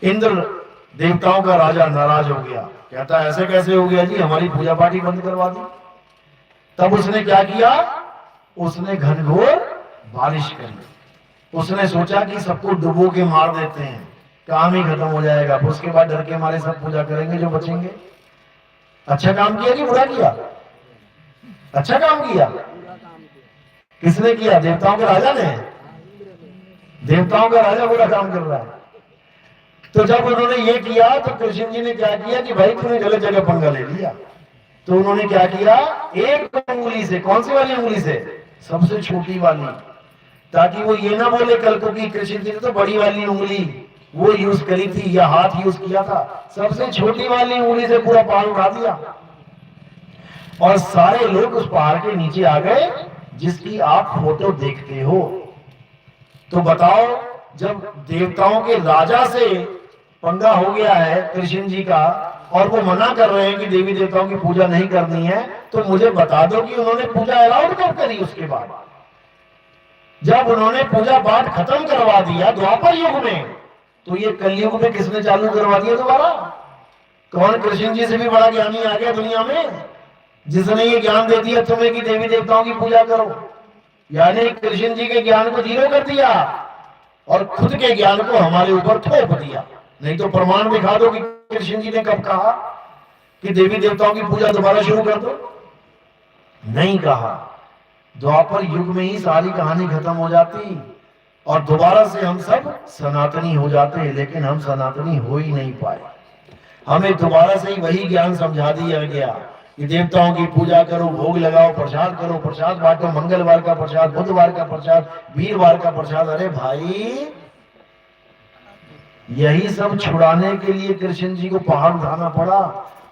इंद्र देवताओं का राजा नाराज हो गया, कहता ऐसे कैसे हो गया जी, हमारी पूजा पाठी बंद करवा दी। तब उसने क्या किया, उसने घनघोर बारिश करी। उसने सोचा कि सबको डुबो के मार देते हैं, काम ही खत्म हो जाएगा। उसके बाद डर के मारे सब पूजा करेंगे जो बचेंगे। अच्छा काम किया कि बुरा किया? अच्छा काम किया। किसने किया? देवताओं के राजा ने। देवताओं का राजा बुरा काम कर रहा है। तो जब उन्होंने ये किया तो कृष्ण जी ने क्या किया कि भाई तूने गलत जगह पंगा ले लिया। तो उन्होंने क्या किया, एक उंगली से, कौन सी वाली उंगली से? सबसे छोटी वाली, ताकि वो ये ना बोले कल को कि कृष्ण जी ने तो बड़ी वाली उंगली वो यूज करी थी या हाथ यूज किया था। सबसे छोटी वाली उंगली से पूरा पहाड़ उठा दिया और सारे लोग उस पहाड़ के नीचे आ गए जिसकी आप फोटो देखते हो। तो बताओ, जब देवताओं के राजा से पंगा हो गया है कृष्ण जी का और वो मना कर रहे हैं कि देवी देवताओं की पूजा नहीं करनी है, तो मुझे बता दो कि उन्होंने पूजा अलाउड कब करी? उसके बाद जब उन्होंने पूजा पाठ खत्म करवा दिया द्वापर युग में, तो ये कलयुग में किसने चालू करवा दिया दोबारा? कौन कृष्ण जी से भी बड़ा ज्ञानी आ गया दुनिया में, जिसने ये ज्ञान दे दिया तुम्हें कि देवी देवताओं की पूजा करो। यानी कृष्ण जी के ज्ञान को जीरो कर दिया और खुद के ज्ञान को हमारे ऊपर थोप दिया। नहीं तो प्रमाण दिखा दो कि कृष्ण जी ने कब कहा कि देवी देवताओं की पूजा दोबारा शुरू कर दो। नहीं कहा। द्वापर युग में ही सारी कहानी खत्म हो जाती और दोबारा से हम सब सनातनी हो जाते, लेकिन हम सनातनी हो ही नहीं पाए। हमें दोबारा से ही वही ज्ञान समझा दिया गया कि देवताओं की पूजा करो, भोग लगाओ, प्रसाद करो, प्रसाद बांटो, मंगलवार का प्रसाद, बुधवार का प्रसाद, वीरवार का प्रसाद। अरे भाई, यही सब छुड़ाने के लिए कृष्ण जी को पहाड़ उठाना पड़ा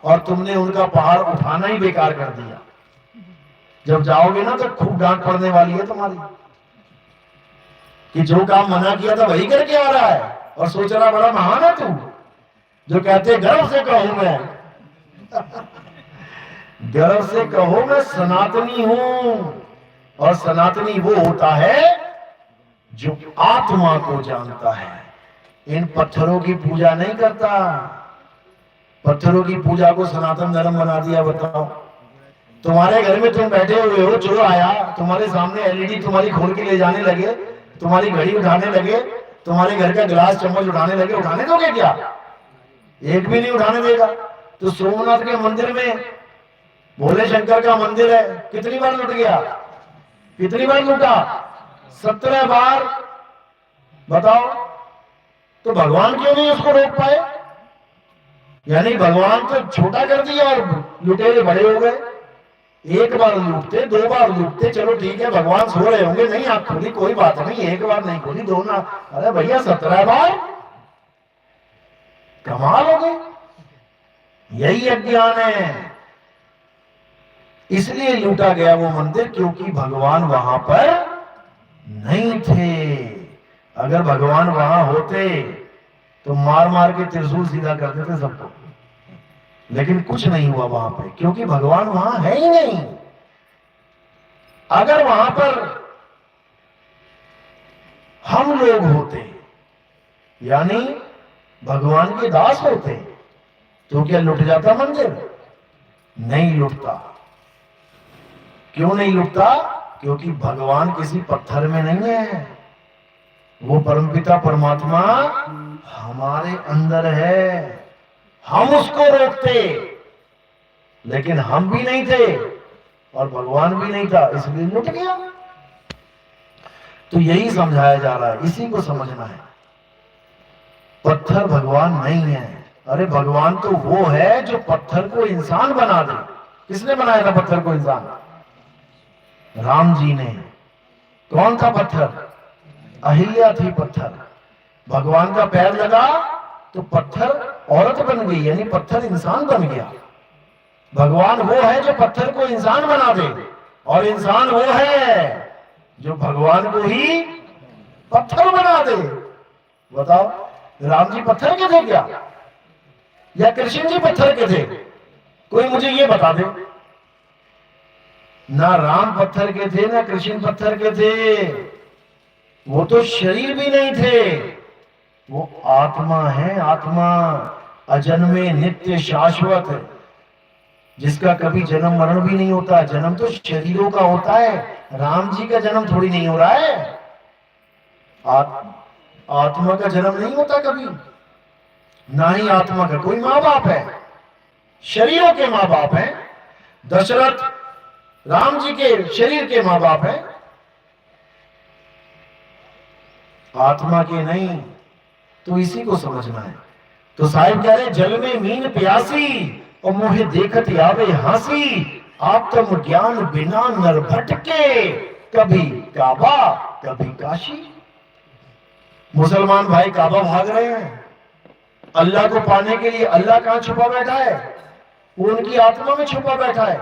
और तुमने उनका पहाड़ उठाना ही बेकार कर दिया। जब जाओगे ना तो खूब डांट पड़ने वाली है तुम्हारी कि जो काम मना किया था वही करके आ रहा है और सोच रहा बड़ा महान है तू, जो कहते गर्व से कहूं मैं गर्व से कहो मैं सनातनी हूं। और सनातनी वो होता है जो आत्मा को जानता है, इन पत्थरों की पूजा नहीं करता। पत्थरों की पूजा को सनातन धर्म बना दिया। बताओ, तुम्हारे घर में तुम बैठे हुए हो, चोर आया तुम्हारे सामने एलईडी तुम्हारी खोल के ले जाने लगे, तुम्हारी घड़ी उठाने लगे, तुम्हारे घर का गिलास चम्मच उठाने लगे, उठाने दोगे क्या? एक भी नहीं उठाने देगा। तो सोमनाथ के मंदिर में, भोले शंकर का मंदिर है, कितनी बार लुट गया? कितनी बार लूटा? 17 बार। बताओ, तो भगवान क्यों नहीं उसको रोक पाए? यानी भगवान तो छोटा कर दिया और लुटेरे बड़े हो गए। एक बार लूटते, 2 बार लूटते, चलो ठीक है, भगवान सो रहे होंगे, नहीं आप खोली, कोई बात नहीं, एक बार नहीं खोली, 2 ना, अरे भैया 17 बार, कमाल हो गई। यही अज्ञान है, इसलिए लूटा गया वो मंदिर, क्योंकि भगवान वहां पर नहीं थे। अगर भगवान वहां होते तो मार मार के त्रिशूल सीधा कर देते सबको, लेकिन कुछ नहीं हुआ वहां पे, क्योंकि भगवान वहां है ही नहीं। अगर वहां पर हम लोग होते, यानी भगवान के दास होते, तो क्या लुट जाता मंदिर? नहीं लुटता। क्यों नहीं लुटता? क्योंकि भगवान किसी पत्थर में नहीं है, वो परमपिता परमात्मा हमारे अंदर है। हम उसको रोकते, लेकिन हम भी नहीं थे और भगवान भी नहीं था, इसलिए लुट गया। तो यही समझाया जा रहा है, इसी को समझना है। पत्थर भगवान नहीं है। अरे भगवान तो वो है जो पत्थर को इंसान बना दे। किसने बनाया था पत्थर को इंसान? राम जी ने। कौन था पत्थर? अहिल्या थी पत्थर। भगवान का पैर लगा तो पत्थर औरत बन गई, यानी पत्थर इंसान बन गया। भगवान वो है जो पत्थर को इंसान बना दे, और इंसान वो है जो भगवान को ही पत्थर बना दे। बताओ, राम जी पत्थर के थे क्या, या कृष्ण जी पत्थर के थे? कोई मुझे ये बता दे। ना राम पत्थर के थे, ना कृष्ण पत्थर के थे। वो तो शरीर भी नहीं थे, वो आत्मा है, आत्मा अजन्मे नित्य शाश्वत, जिसका कभी जन्म मरण भी नहीं होता। जन्म तो शरीरों का होता है, राम जी का जन्म थोड़ी नहीं हो रहा है। आत्मा का जन्म नहीं होता कभी, ना ही आत्मा का कोई माँ बाप है। शरीरों के माँ बाप हैं। दशरथ राम जी के शरीर के माँ बाप हैं, आत्मा के नहीं। तो इसी को समझना है। तो साहिब कह रहे जल में मीन प्यासी और मोहे देखत आवे हंसी, आत्म ज्ञान बिना नर भटके, कभी काबा कभी काशी। मुसलमान भाई काबा भाग रहे हैं अल्लाह को पाने के लिए। अल्लाह कहां छुपा बैठा है? वो उनकी आत्मा में छुपा बैठा है,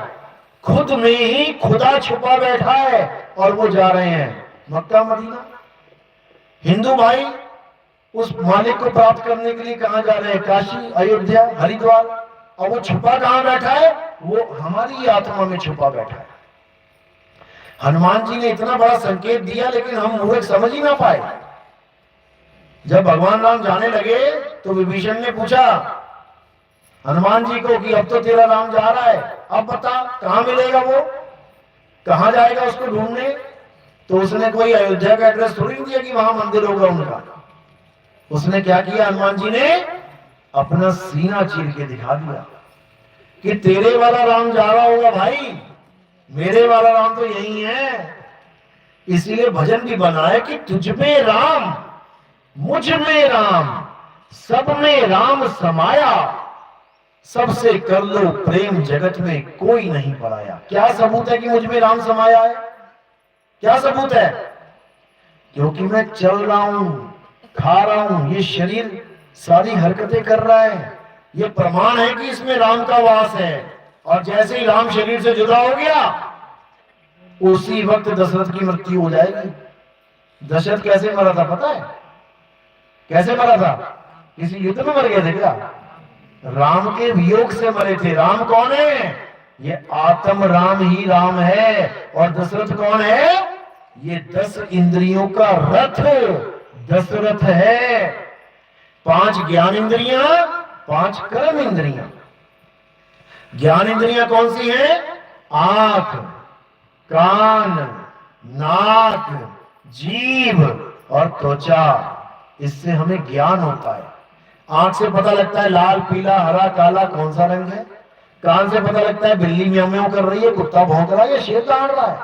खुद में ही खुदा छुपा बैठा है, और वो जा रहे हैं मक्का मदीना। हिंदू भाई उस मालिक को प्राप्त करने के लिए कहां जा रहे हैं? काशी, अयोध्या, हरिद्वार। और वो छुपा कहां बैठा है? वो हमारी आत्मा में छुपा बैठा है। हनुमान जी ने इतना बड़ा संकेत दिया, लेकिन हम मूर्ख समझ ही ना पाए। जब भगवान राम जाने लगे तो विभीषण ने पूछा हनुमान जी को कि अब तो तेरा राम जा रहा है, अब बता कहां मिलेगा, वो कहां जाएगा उसको ढूंढने? तो उसने कोई अयोध्या का एड्रेस थोड़ी नहीं दिया कि वहां मंदिर होगा उनका। उसने क्या किया? हनुमान जी ने अपना सीना चीर के दिखा दिया कि तेरे वाला राम जा रहा होगा भाई, मेरे वाला राम तो यही है। इसीलिए भजन भी बनाए कि तुझ में राम, मुझ में राम, सब में राम समाया, सबसे कर लो प्रेम जगत में कोई नहीं पराया। क्या सबूत है कि मुझ में राम समाया है? क्या सबूत है? क्योंकि मैं चल रहा हूं, खा रहा हूं, ये शरीर सारी हरकतें कर रहा है, ये प्रमाण है कि इसमें राम का वास है। और जैसे ही राम शरीर से जुदा हो गया, उसी वक्त दशरथ की मृत्यु हो जाएगी। दशरथ कैसे मरा था पता है? कैसे मरा था? किसी युद्ध में मर गए थे क्या? राम के वियोग से मरे थे। राम कौन है? ये आत्म राम ही राम है। और दशरथ कौन है? ये 10 इंद्रियों का रथ दशरथ है। 5 ज्ञान इंद्रियां, 5 कर्म इंद्रियां। ज्ञान इंद्रियां कौन सी हैं? आंख, कान, नाक, जीभ और त्वचा। इससे हमें ज्ञान होता है। आंख से पता लगता है लाल, पीला, हरा, काला कौन सा रंग है। कान से पता लगता है बिल्ली म्याऊ म्याऊ कर रही है, कुत्ता भौंक रहा है या शेर दौड़ रहा है।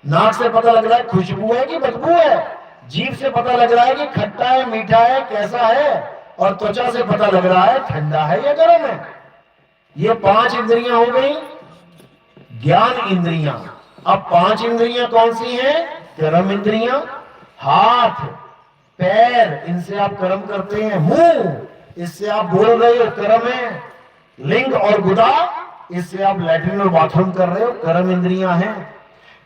नाक से पता लग रहा है खुशबू है कि बदबू है। जीभ से पता लग रहा है कि खट्टा है, मीठा है, कैसा है। और त्वचा से पता लग रहा है ठंडा है या गर्म है। ये 5 इंद्रियां हो गई ज्ञान इंद्रियां। अब 5 इंद्रियां कौन सी हैं? कर्म इंद्रियां। हाथ, पैर, इनसे आप कर्म करते हैं। मुंह, इससे आप बोल रहे हो, कर्म है। लिंग और गुदा, इससे आप लैट्रिन और बाथरूम कर रहे हो, कर्म इंद्रियां हैं।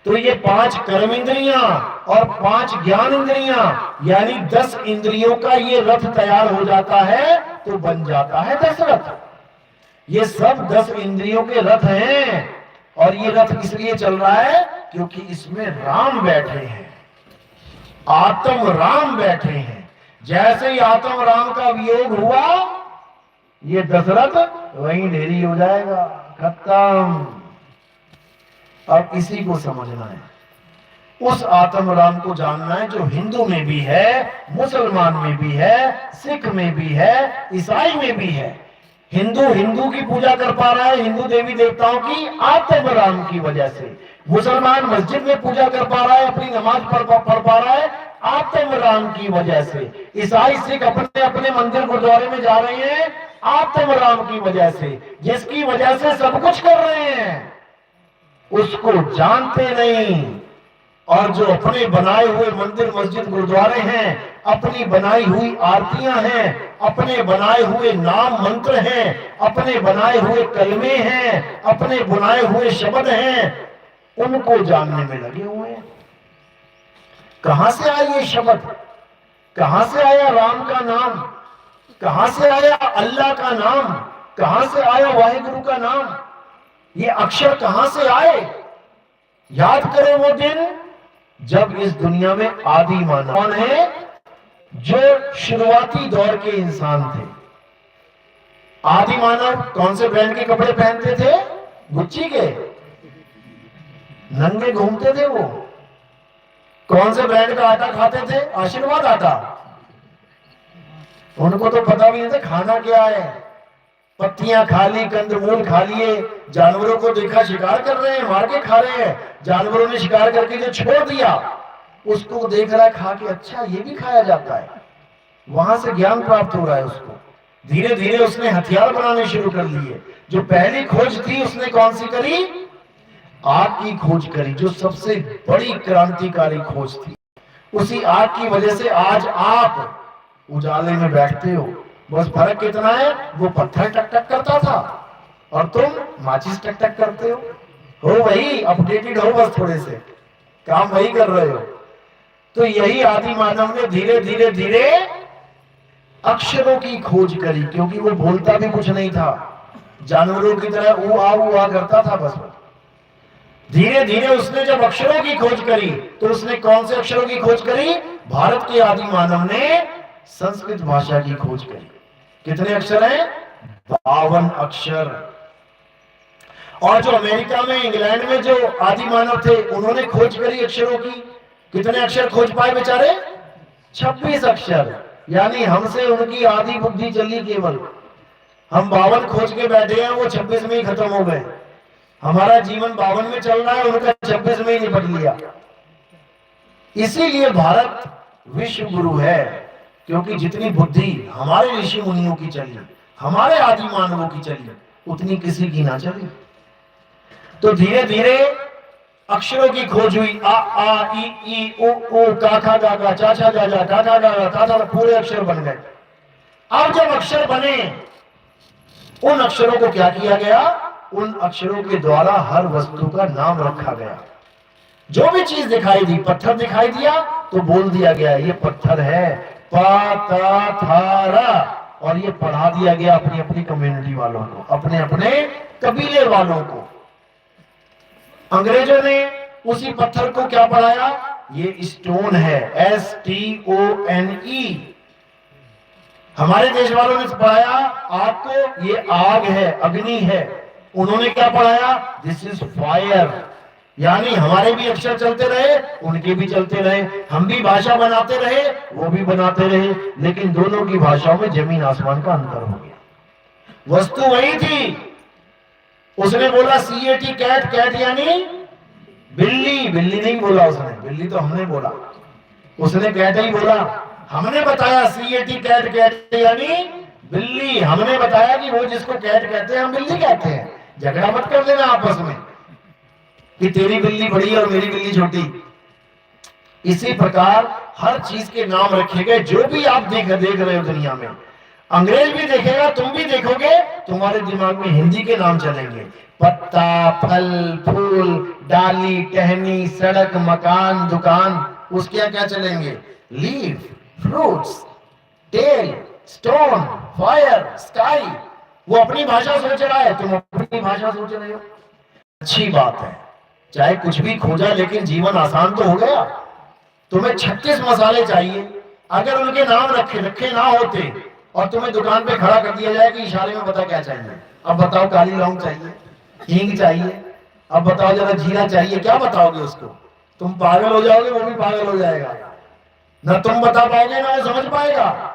तो ये 5 कर्म इंद्रियां और 5 ज्ञान इंद्रियां, यानी 10 इंद्रियों का ये रथ तैयार हो जाता है, तो बन जाता है दशरथ। ये सब 10 इंद्रियों के रथ हैं। और ये रथ इसलिए चल रहा है क्योंकि इसमें राम बैठे हैं, आत्म राम बैठे हैं। जैसे ही आत्म राम का वियोग हुआ, ये दशरथ वहीं ढेरी हो जाएगा, खत्म। अब इसी को समझना है, उस आत्म राम को जानना है जो हिंदू में भी है, मुसलमान में भी है, सिख में भी है, ईसाई में भी है। हिंदू की पूजा कर पा रहा है, हिंदू देवी देवताओं की, आत्म राम की वजह से। मुसलमान मस्जिद में पूजा कर पा रहा है, अपनी नमाज पढ़ पा रहा है, आत्म राम की वजह से। ईसाई सिख अपने अपने मंदिर गुरुद्वारे में जा रहे हैं, आत्म राम की वजह से। जिसकी वजह से सब कुछ कर रहे हैं, उसको जानते नहीं। और जो अपने बनाए हुए मंदिर मस्जिद गुरुद्वारे हैं, अपनी बनाई हुई आरतियां हैं, अपने बनाए हुए नाम मंत्र हैं, अपने बनाए हुए कलमे हैं, अपने बुनाए हुए शब्द हैं, उनको जानने में लगे हुए हैं। कहां से आए ये शब्द? कहां से आया राम का नाम? कहां से आया अल्लाह का नाम? कहां से आया वाहिगुरु का नाम? ये अक्षर कहां से आए? याद करें वो दिन जब इस दुनिया में आदि मानव कौन है? जो शुरुआती दौर के इंसान थे, आदि मानव कौन से ब्रांड के कपड़े पहनते थे? गुच्ची के। नंगे घूमते थे वो। कौन से ब्रांड का आटा खाते थे? आशीर्वाद आटा। उनको तो पता भी नहीं था खाना क्या है। पत्तियां खा ली, कंदमूल खा लिए, जानवरों को देखा शिकार कर रहे हैं, मार के खा रहे हैं। जानवरों ने शिकार करके जो छोड़ दिया उसको देख रहा है खा के, अच्छा ये भी खाया जाता है। वहां से ज्ञान प्राप्त हो रहा है उसको। धीरे धीरे उसने हथियार बनाने शुरू कर लिए। जो पहली खोज थी उसने कौन सी करी? आग की खोज करी, जो सबसे बड़ी क्रांतिकारी खोज थी। उसी आग की वजह से आज आप उजाले में बैठते हो। बस फर्क कितना है, वो पत्थर टक टक करता था और तुम माचिस टक टक करते हो वही, अपडेटेड हो बस, थोड़े से काम वही कर रहे हो। तो यही आदि मानव ने धीरे धीरे धीरे अक्षरों की खोज करी, क्योंकि वो बोलता भी कुछ नहीं था, जानवरों की तरह ऊ आ करता था बस। धीरे धीरे उसने जब अक्षरों की खोज करी तो उसने कौन से अक्षरों की खोज करी? भारत के आदि मानव ने संस्कृत भाषा की खोज करी। कितने अक्षर हैं? 52 अक्षर। और जो अमेरिका में, इंग्लैंड में जो आदि मानव थे उन्होंने खोज करी अक्षरों की। कितने अक्षर खोज पाए बेचारे? 26 अक्षर। यानी हमसे उनकी आधी बुद्धि चली केवल। हम 52 खोज के बैठे हैं, वो 26 में ही खत्म हो गए। हमारा जीवन 52 में चल रहा है, उनका 26 में ही निपट लिया। इसीलिए भारत विश्व गुरु है, क्योंकि जितनी बुद्धि हमारे ऋषि मुनियों की चली, हमारे आदि मानवों की चली, उतनी किसी की ना चली। तो धीरे धीरे अक्षरों की खोज हुई। आ ई उ का खा गा गा, चा छा जा जा, टा टा गा गा, ता ता, पूरे अक्षर बन गए। अब जब अक्षर बने, उन अक्षरों को क्या किया गया? उन अक्षरों के द्वारा हर वस्तु का नाम रखा गया। जो भी चीज दिखाई दी, पत्थर दिखाई दिया तो बोल दिया गया ये पत्थर है, पा ता था रा, और ये पढ़ा दिया गया अपनी अपनी कम्युनिटी वालों को, अपने अपने कबीले वालों को। अंग्रेजों ने उसी पत्थर को क्या पढ़ाया? ये स्टोन है, STONE। हमारे देश वालों ने पढ़ाया आग को, ये आग है, अग्नि है। उन्होंने क्या पढ़ाया? This is fire. यानी हमारे भी अक्षर चलते रहे, उनके भी चलते रहे। हम भी भाषा बनाते रहे, वो भी बनाते रहे, लेकिन दोनों की भाषाओं में जमीन आसमान का अंतर हो गया। वस्तु वही थी। उसने बोला CAT, कैट, कैट यानी बिल्ली। बिल्ली नहीं बोला उसने, बिल्ली तो हमने बोला, उसने कैट ही बोला। हमने बताया CAT, कैट, कैट यानी बिल्ली। हमने बताया कि वो जिसको कैट कहते हैं हम बिल्ली कहते हैं। झगड़ा मत कर देना आपस में कि तेरी बिल्ली बड़ी और मेरी बिल्ली छोटी। इसी प्रकार हर चीज के नाम रखे गए। जो भी आप देख रहे हो दुनिया में, अंग्रेज भी देखेगा, तुम भी देखोगे, तुम्हारे दिमाग में हिंदी के नाम चलेंगे। पत्ता, फल, फूल, डाली, टहनी, सड़क, मकान, दुकान, उसके क्या चलेंगे? Leaf, fruits, tail, stone, fire, sky. वो अपनी भाषा सोच रहा है, तुम अपनी भाषा सोच रहे हो। अच्छी बात है, चाहे कुछ भी खोजा, लेकिन जीवन आसान तो हो गया। तुम्हें 36 मसाले चाहिए, अगर उनके नाम रखे ना होते और तुम्हें दुकान पे खड़ा कर दिया जाए कि इशारे में बता क्या चाहिए, अब बताओ काली लौंग चाहिए, हींग चाहिए, अब बताओ जरा जीरा चाहिए, क्या बताओगे उसको? तुम पागल हो जाओगे, वो भी पागल हो जाएगा। ना तुम बता पाओगे ना वो समझ पाएगा।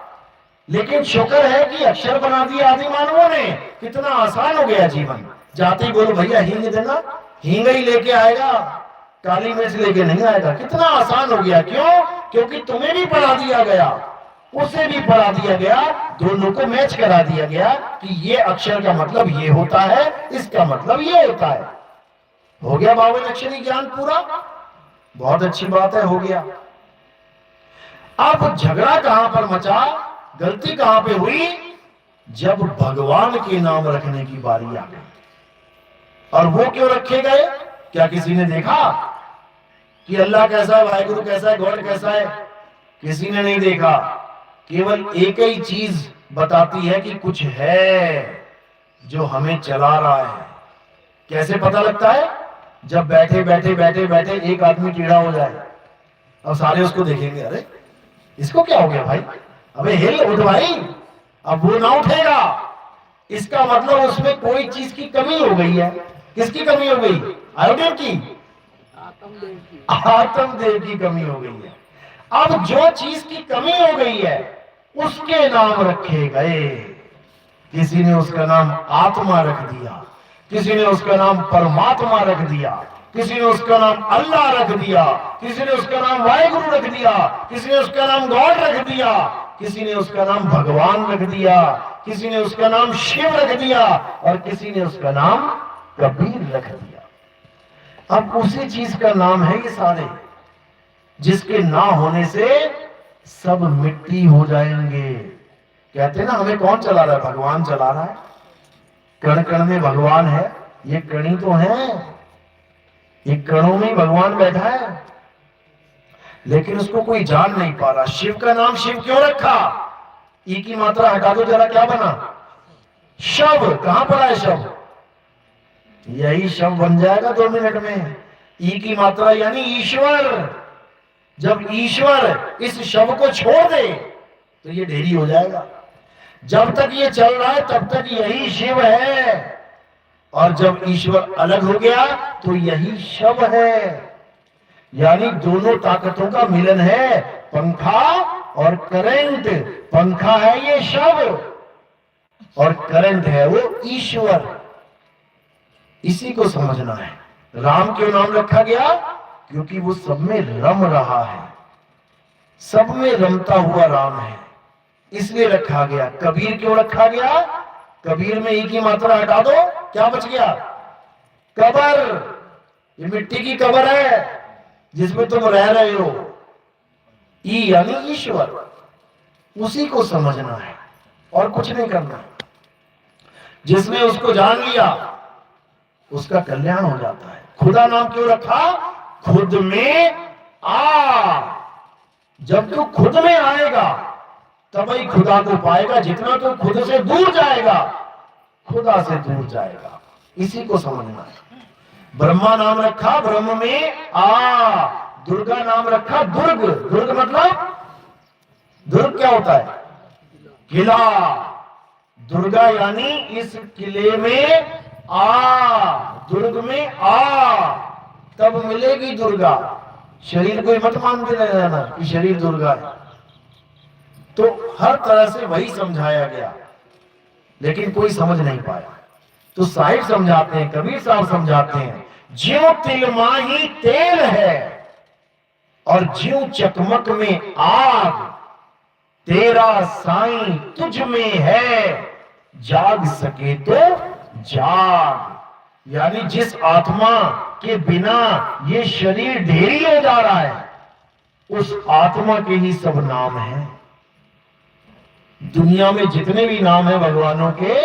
लेकिन शुक्र है कि अक्षर बना दिए आदि मानवों ने, कितना आसान हो गया जीवन। जाते ही बोलो भैया हींग देना, हींग ही लेके आएगा, काली मिर्च लेके नहीं आएगा। कितना आसान हो गया। क्यों? क्योंकि तुम्हें भी पढ़ा दिया गया, उसे भी पढ़ा दिया गया, दोनों को मैच करा दिया गया कि ये अक्षर का मतलब ये होता है, इसका मतलब ये होता है। हो गया 52 अक्षरी ज्ञान पूरा। बहुत अच्छी बात है, हो गया। अब झगड़ा कहां पर मचा, गलती कहां पे हुई? जब भगवान के नाम रखने की बारी आ गई। और वो क्यों रखे गए? क्या किसी ने देखा कि अल्लाह कैसा है, वाहिगुरु कैसा है, गॉड कैसा है? किसी ने नहीं देखा। केवल एक ही चीज बताती है कि कुछ है जो हमें चला रहा है। कैसे पता लगता है? जब बैठे बैठे बैठे बैठे एक आदमी टेढ़ा हो जाए और सारे उसको देखेंगे, अरे इसको क्या हो गया भाई, अबे हिल उठ भाई, अब वो ना उठेगा, इसका मतलब उसमें कोई चीज की कमी हो गई है। किसकी कमी हो गई? आयोडीन की, आत्मदेव की कमी हो गई है। अब जो चीज की कमी हो गई है उसके नाम रखे गए। किसी ने उसका नाम आत्मा रख दिया, किसी ने उसका नाम परमात्मा रख दिया, किसी ने उसका नाम अल्लाह रख दिया, किसी ने उसका नाम वाहिगुरु रख दिया, किसी ने उसका नाम गॉड रख दिया, किसी ने उसका नाम भगवान रख दिया, किसी ने उसका नाम शिव रख दिया और किसी ने उसका नाम कबीर रख दिया। अब उसी चीज का नाम है ये सारे, जिसके ना होने से सब मिट्टी हो जाएंगे। कहते हैं ना हमें कौन चला रहा है? भगवान चला रहा है। कण कण में भगवान है, ये कणी तो है, ये कणों में भगवान बैठा है, लेकिन उसको कोई जान नहीं पा रहा। शिव का नाम शिव क्यों रखा? ई की मात्रा हटा दो जरा, क्या बना? शव। कहां पड़ा है शव? यही शव बन जाएगा 2 मिनट में। ई की मात्रा यानी ईश्वर। जब ईश्वर इस शव को छोड़ दे तो ये ढेरी हो जाएगा। जब तक ये चल रहा है तब तक यही शिव है, और जब ईश्वर अलग हो गया तो यही शव है। यानी दोनों ताकतों का मिलन है, पंखा और करंट। पंखा है ये शव और करंट है वो ईश्वर। इसी को समझना है। राम क्यों नाम रखा गया? क्योंकि वो सब में रम रहा है, सब में रमता हुआ राम है, इसलिए रखा गया। कबीर क्यों रखा गया? कबीर में ई की मात्रा हटा दो, क्या बच गया? कबर। ये मिट्टी की कबर है जिसमें तुम रह रहे हो। ई यानी ईश्वर, उसी को समझना है और कुछ नहीं करना। जिसने उसको जान लिया उसका कल्याण हो जाता है। खुदा नाम क्यों रखा? खुद में आ। जब तू खुद में आएगा तभी खुदा को पाएगा। जितना तू खुद से दूर जाएगा खुदा से दूर जाएगा। इसी को समझना है। ब्रह्मा नाम रखा ब्रह्म में आ। दुर्गा नाम रखा दुर्ग। दुर्ग मतलब, दुर्ग क्या होता है? किला। दुर्गा यानी इस किले में आ, दुर्ग में आ, तब मिलेगी दुर्गा। शरीर को मत मानते रह जाना कि शरीर दुर्गा है। तो हर तरह से वही समझाया गया, लेकिन कोई समझ नहीं पाया। तो साहिब समझाते हैं, कबीर साहब समझाते हैं, ज्यों तिल माही तेल है और ज्यों चकमक में आग, तेरा साईं तुझ में है, जाग सके तो जाग। यानी जिस आत्मा के बिना ये शरीर ढेरी हो जा रहा है उस आत्मा के ही सब नाम हैं। दुनिया में जितने भी नाम हैं भगवानों के,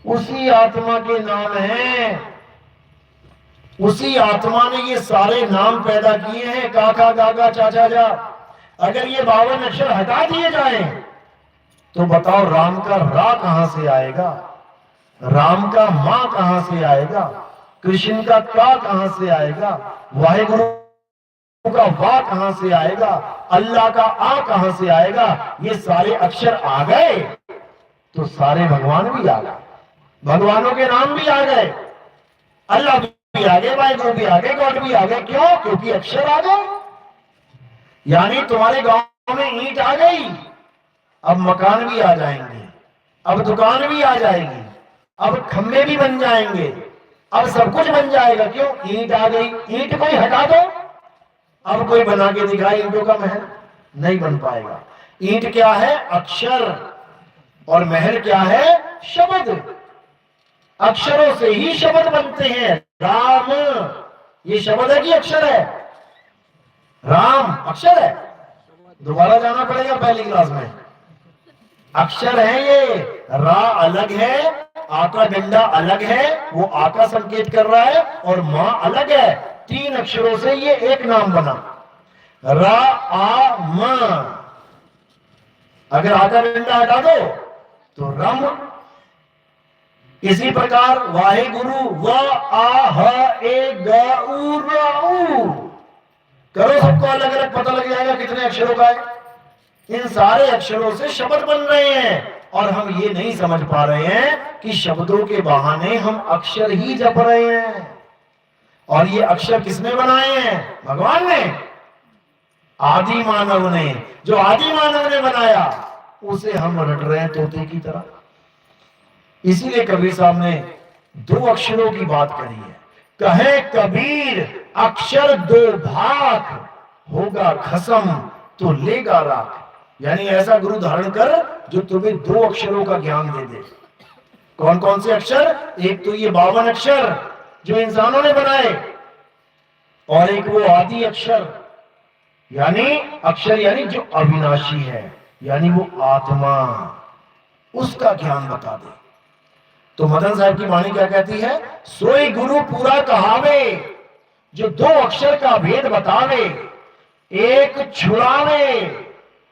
उसी आत्मा के नाम हैं। उसी आत्मा ने ये सारे नाम पैदा किए हैं, काका गागा चाचा जा। अगर ये 52 अक्षर हटा दिए जाएं तो बताओ राम का रा कहां से आएगा, राम का मां कहां से आएगा, कृष्ण का का कहां से आएगा, वाहिगुरु का वा कहां से आएगा, अल्लाह का आ कहां से आएगा। ये सारे अक्षर आ गए तो सारे भगवान भी आ गए, भगवानों के नाम भी आ गए, अल्लाह भी आ गए, वाहिगुरु भी आ गए, गॉड भी आ गए। क्यों? क्योंकि अक्षर आ गए। यानी तुम्हारे गांव में ईंट आ गई, अब मकान भी आ जाएंगे, अब दुकान भी आ जाएगी, अब खंबे भी बन जाएंगे, अब सब कुछ बन जाएगा। क्यों? ईंट आ गई। ईंट कोई हटा दो, अब कोई बना के दिखाए ईंटों का महल, नहीं बन पाएगा। ईंट क्या है? अक्षर। और महल क्या है? शब्द। अक्षरों से ही शब्द बनते हैं। राम ये शब्द है कि अक्षर है? राम अक्षर है। दोबारा जाना पड़ेगा पहली क्लास में। अक्षर है ये। रा अलग है, आ का डंडा अलग है, वो आ का संकेत कर रहा है, और मां अलग है। 3 अक्षरों से ये एक नाम बना, रा आ म। अगर आ का डंडा हटा दो तो रम। इसी प्रकार वाहिगुरु व आ ह ए ग उ र उ। करो सबको अलग अलग, पता लग जाएगा कितने अक्षरों का है। इन सारे अक्षरों से शब्द बन रहे हैं और हम ये नहीं समझ पा रहे हैं कि शब्दों के बहाने हम अक्षर ही जप रहे हैं। और ये अक्षर किसने बनाए हैं? भगवान ने, आदि मानव ने। जो आदि मानव ने बनाया उसे हम रट रहे हैं तोते की तरह। इसीलिए कबीर साहब ने दो अक्षरों की बात करी है। कहे कबीर अक्षर दो भाग, होगा खसम तो लेगा राख। यानी ऐसा गुरु धारण कर जो तुम्हें दो अक्षरों का ज्ञान दे दे। कौन कौन से अक्षर? एक तो ये 52 अक्षर जो इंसानों ने बनाए, और एक वो आदि अक्षर यानी अक्षर यानी जो अविनाशी है, यानी वो आत्मा, उसका ज्ञान बता दे। तो मदन साहब की वाणी क्या कहती है? सोई गुरु पूरा कहावे, जो दो अक्षर का भेद बतावे। एक छुड़ावे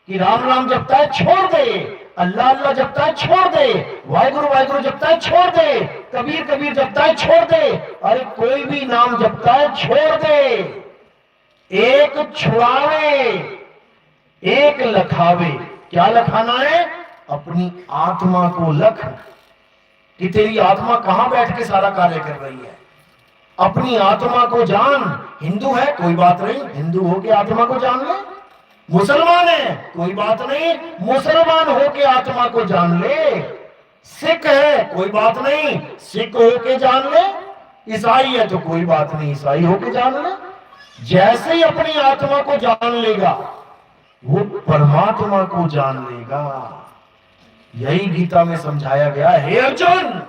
कि राम राम जपता है छोड़ दे, अल्लाह अल्लाह जपता है छोड़ दे, वाहिगुरु वाहिगुरु जपता है छोड़ दे, कबीर कबीर जपता है छोड़ दे, अरे कोई भी नाम जपता है छोड़ दे। एक छुड़ावे, एक लखावे। क्या लखाना है? अपनी आत्मा को लख, कि तेरी आत्मा कहां बैठ के सारा कार्य कर रही है। अपनी आत्मा को जान। हिंदू है कोई बात नहीं, हिंदू होके आत्मा को जान ले। मुसलमान है कोई बात नहीं, मुसलमान होके आत्मा को जान ले। सिख है कोई बात नहीं, सिख होके जान ले। ईसाई है तो कोई बात नहीं, ईसाई होके जान ले। जैसे ही अपनी आत्मा को जान लेगा वो परमात्मा को जान लेगा। यही गीता में समझाया गया है। हे अर्जुन,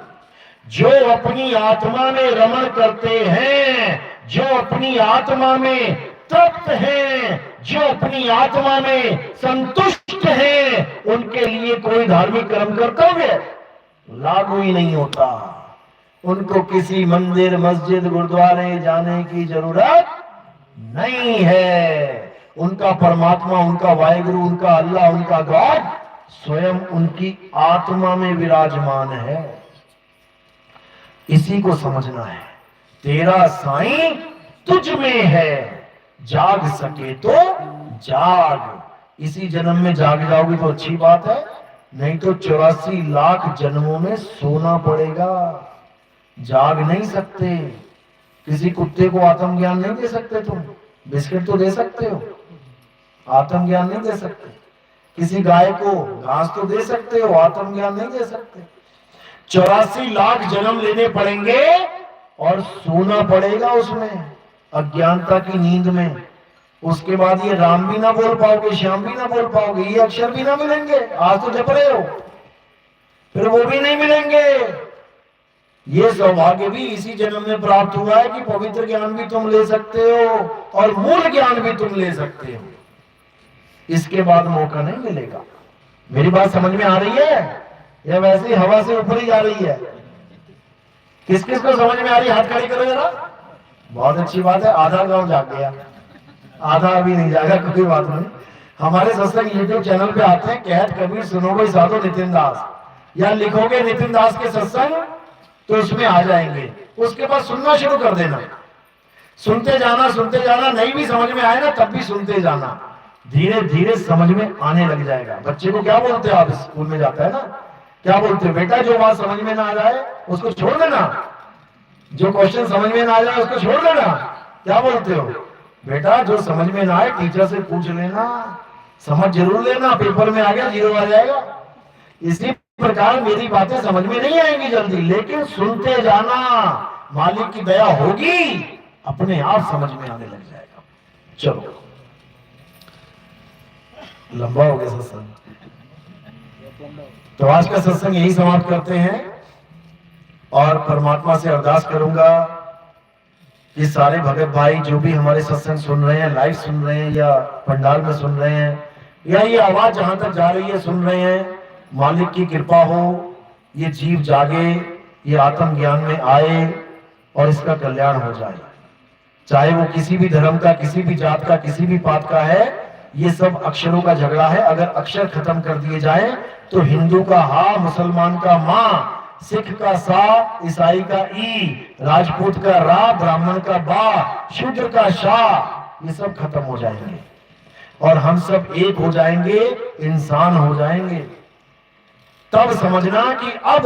जो अपनी आत्मा में रमण करते हैं, जो अपनी आत्मा में तृप्त हैं, जो अपनी आत्मा में संतुष्ट हैं, उनके लिए कोई धार्मिक कर्म कर्तव्य लागू ही नहीं होता। उनको किसी मंदिर मस्जिद गुरुद्वारे जाने की जरूरत नहीं है। उनका परमात्मा, उनका वाहिगुरु, उनका अल्लाह, उनका गॉड स्वयं उनकी आत्मा में विराजमान है। इसी को समझना है। तेरा साईं तुझ में है, जाग सके तो जाग। इसी जन्म में जाग जाओगे तो अच्छी बात है, नहीं तो 84 लाख जन्मों में सोना पड़ेगा। जाग नहीं सकते। किसी कुत्ते को आत्मज्ञान नहीं दे सकते तुम। बिस्किट तो दे सकते हो, आत्मज्ञान नहीं दे सकते। किसी गाय को घास तो दे सकते हो, आत्मज्ञान नहीं दे सकते। 84 लाख जन्म लेने पड़ेंगे और सोना पड़ेगा उसमें, अज्ञानता की नींद में। उसके बाद ये राम भी ना बोल पाओगे, श्याम भी ना बोल पाओगे, ये अक्षर भी ना मिलेंगे। आज तो जप रहे हो, फिर वो भी नहीं मिलेंगे। ये सौभाग्य भी इसी जन्म में प्राप्त हुआ है कि पवित्र ज्ञान भी तुम ले सकते हो और मूल ज्ञान भी तुम ले सकते हो। इसके बाद मौका नहीं मिलेगा। मेरी बात समझ में आ रही है या वैसे ही हवा से ऊपर ही जा रही है? किस किस को समझ में आ रही है? हाथ खड़ी करो जरा। बहुत अच्छी बात है। आधा गांव जाग गया, आधा अभी नहीं जाएगा, कोई बात नहीं। हमारे सत्संग यूट्यूब चैनल पे आते हैं, कहत कबीर सुनोगे साधो नितिन दास, या लिखोगे नितिन दास के सत्संग तो उसमें आ जाएंगे। उसके बाद सुनना शुरू कर देना, सुनते जाना। नहीं भी समझ में आए ना तब भी सुनते जाना, धीरे धीरे समझ में आने लग जाएगा। बच्चे को क्या बोलते हो आप? स्कूल में जाता है ना, क्या बोलते हो? बेटा जो बात समझ में ना आ जाए उसको छोड़ देना, जो क्वेश्चन समझ में ना आ जाए उसको छोड़ देना। क्या बोलते हो? बेटा जो समझ में ना आए टीचर से पूछ लेना, समझ जरूर लेना, पेपर में आ गया 0 आ जाएगा। इसी प्रकार मेरी बातें समझ में नहीं आएंगी जल्दी, लेकिन सुनते जाना, मालिक की दया होगी, अपने आप समझ में आने लग जाएगा। चलो, लंबा हो गया सत्संग, तो आज का सत्संग यही समाप्त करते हैं। और परमात्मा से अरदास करूंगा कि सारे भगत भाई जो भी हमारे सत्संग सुन रहे हैं, लाइव सुन रहे हैं या पंडाल में सुन रहे हैं, या ये आवाज जहां तक जा रही है सुन रहे हैं, मालिक की कृपा हो, ये जीव जागे, ये आत्म ज्ञान में आए और इसका कल्याण हो जाए। चाहे वो किसी भी धर्म का, किसी भी जात का, किसी भी पात का है, ये सब अक्षरों का झगड़ा है। अगर अक्षर खत्म कर दिए जाए तो हिंदू का हा, मुसलमान का मां, सिख का सा, ईसाई का ई, राजपूत का रा, ब्राह्मण का बा, शूद्र का शा, ये सब खत्म हो जाएंगे। और हम सब एक हो जाएंगे, इंसान हो जाएंगे। तब समझना कि अब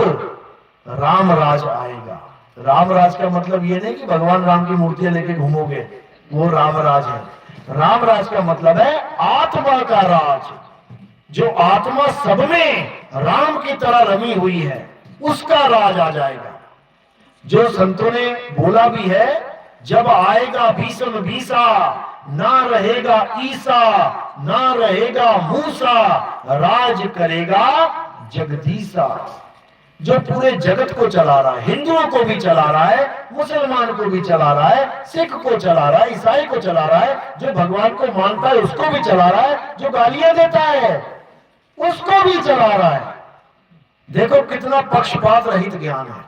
राम राज आएगा। राम राज का मतलब ये नहीं कि भगवान राम की मूर्तियां लेके घूमोगे, वो राम राज है। राम राज का मतलब है आत्मा का राज। जो आत्मा सब में राम की तरह रमी हुई है, उसका राज आ जाएगा। जो संतों ने बोला भी है, जब आएगा भीषम भीसा, ना रहेगा ईसा, ना रहेगा मूसा, राज करेगा जगदीसा। जो पूरे जगत को चला रहा है, हिंदुओं को भी चला रहा है, मुसलमान को भी चला रहा है, सिख को चला रहा है, ईसाई को चला रहा है, जो भगवान को मानता है उसको भी चला रहा है, जो गालियां देता है उसको भी चला रहा है। देखो कितना पक्षपात रहित ज्ञान है।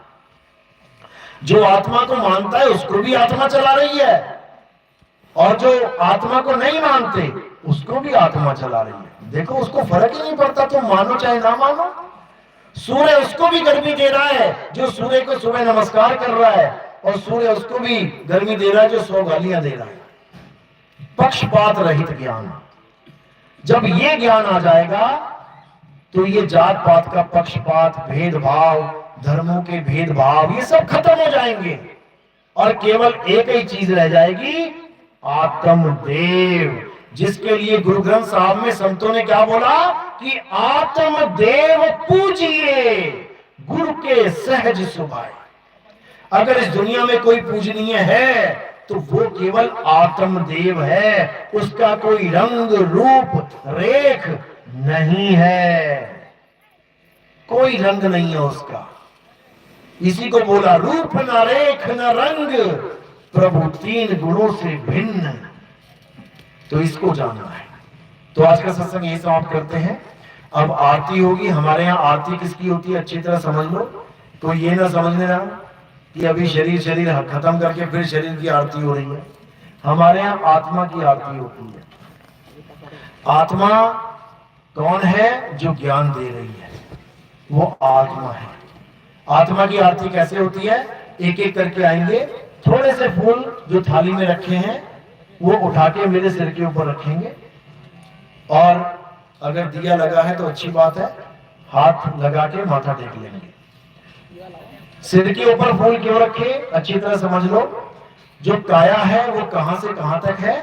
जो आत्मा को मानता है उसको भी आत्मा चला रही है, और जो आत्मा को नहीं मानते उसको भी आत्मा चला रही है। देखो उसको फर्क ही नहीं पड़ता, तुम मानो चाहे ना मानो। सूर्य उसको भी गर्मी दे रहा है जो सूर्य को सुबह नमस्कार कर रहा है, और सूर्य उसको भी गर्मी दे रहा है जो 100 गालियां दे रहा है। पक्षपात रहित ज्ञान। जब ये ज्ञान आ जाएगा तो ये जात पात का पक्षपात, भेदभाव, धर्मों के भेदभाव, ये सब खत्म हो जाएंगे, और केवल एक ही चीज रह जाएगी, आत्मदेव। जिसके लिए गुरु ग्रंथ साहब में संतों ने क्या बोला कि आत्मदेव पूजिए, गुरु के सहज सुभाए। अगर इस दुनिया में कोई पूजनीय है तो वो केवल आत्मदेव है, उसका कोई रंग रूप रेख नहीं है, कोई रंग नहीं है उसका। इसी को बोला रूप न रेख न रंग, प्रभु 3 गुणों से भिन्न। तो इसको जानना है। तो आज का सत्संग यही समाप्त करते हैं। अब आरती होगी। हमारे यहाँ आरती किसकी होती है अच्छी तरह समझ लो। तो ये ना समझ लेना कि अभी शरीर खत्म करके फिर शरीर की आरती हो रही है। हमारे यहाँ आत्मा की आरती होती है। आत्मा कौन है? जो ज्ञान दे रही है, वो आत्मा है। आत्मा की आरती कैसे होती है? एक एक करके आएंगे। थोड़े से फूल जो थाली में रखे हैं वो उठा के मेरे सिर के ऊपर रखेंगे, और अगर दिया लगा है तो अच्छी बात है, हाथ लगा के माथा टेक लेंगे। सिर के ऊपर फूल क्यों रखे? अच्छी तरह समझ लो। जो काया है वो कहां से कहां तक है?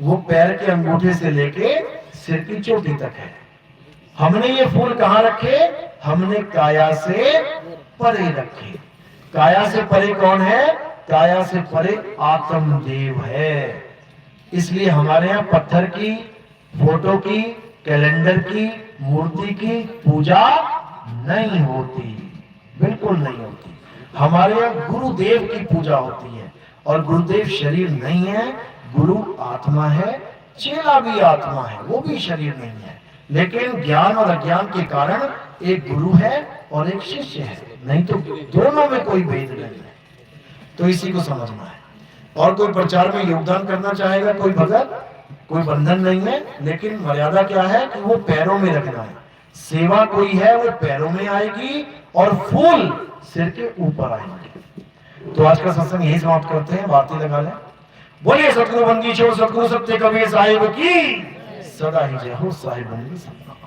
वो पैर के अंगूठे से लेके सिर की चोटी तक है। हमने ये फूल कहां रखे? हमने काया से परे रखे। काया से परे कौन है? काया से परे आत्मदेव है। इसलिए हमारे यहाँ पत्थर की, फोटो की, कैलेंडर की, मूर्ति की पूजा नहीं होती, बिल्कुल नहीं होती। हमारे यहाँ गुरुदेव की पूजा होती है, और गुरुदेव शरीर नहीं है, गुरु आत्मा है, चेला भी आत्मा है, वो भी शरीर नहीं है। लेकिन ज्ञान और अज्ञान के कारण एक गुरु है और एक शिष्य है, नहीं तो दोनों में कोई भेद नहीं है। तो इसी को समझना है। और कोई प्रचार में योगदान करना चाहेगा, कोई भगत, कोई बंधन नहीं है, लेकिन मर्यादा क्या है कि वो पैरों में रखना है। सेवा कोई है वो पैरों में आएगी, और फूल सिर के ऊपर आएंगे। तो आज का सत्संग यही समाप्त करते हैं। आरती लगा लें। बोलिए सतगुरु बंदी छोड़ सतगुरु सत्य कबीर साहिब की सदा ही जय हो। साहिब बंदी सदा।